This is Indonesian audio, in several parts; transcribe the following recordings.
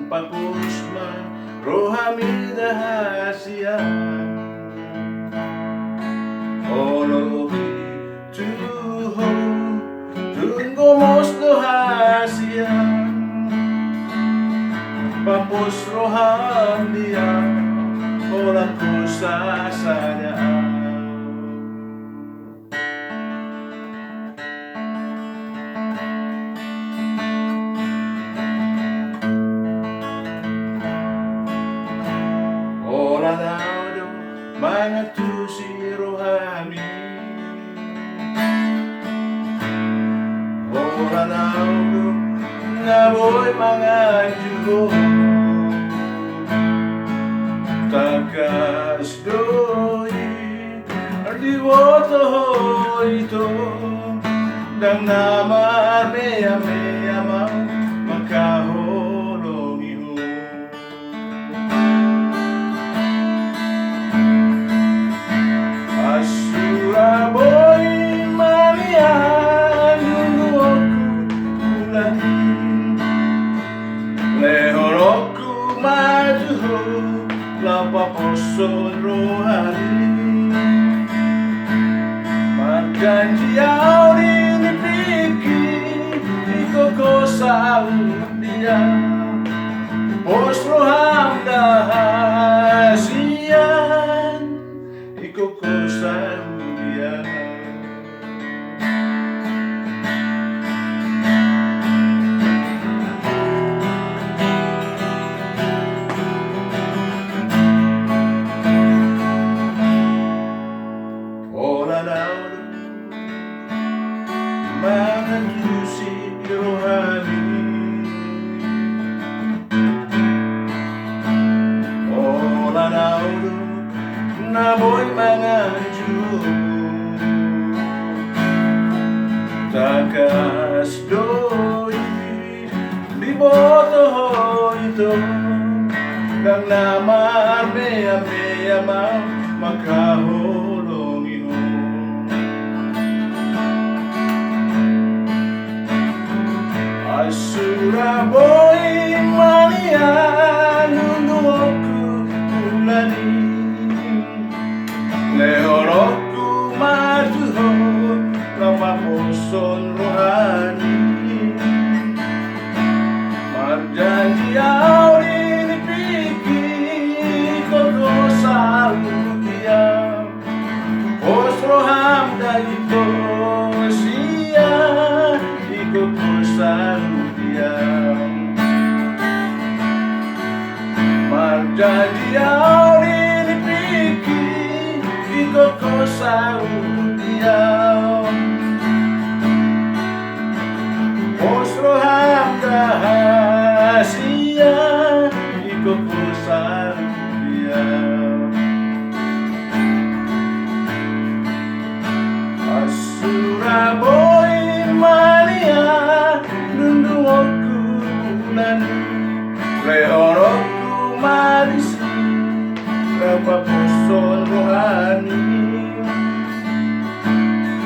Pakusma rohami dahasia Oloki tuho Tungomos dohasia Papus roham dia Olaku sasanya Ola naudo mga tusi rohami Ola naudo ngaboy mga jugo Takas doi ardiwoto ito Dang nama mea mea mau makahulong iho Asuraboy manian nunuoku ulanin Lehoroku majuho lapa poson rohani Marganji auri nipiki Ikoko saudia Pos roham dahasian Ikoko saudia Mga tusi rohani Ola naudo naboy mga jugo Takas doi liboto ito Kang namar mea mea mau makahulong iho Asuraboy manian nunuoku ulanin Lehoroku majuho lapa poson rohani Marjanji auri nipiki koko saudia Pos roham dagito sia Ikoko saudia Marjanji auri nipiki Ikoko saudia Pos roham dahasia Ikoko saudia Asuraboy mania nunduoku nani Lehoroku marisi Lapa poson rohani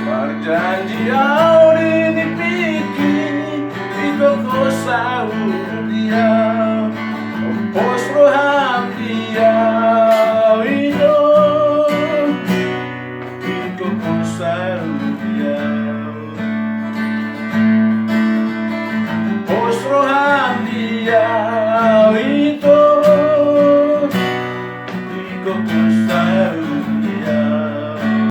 Marjanji auri nipiki Ikoko saudia Pos roham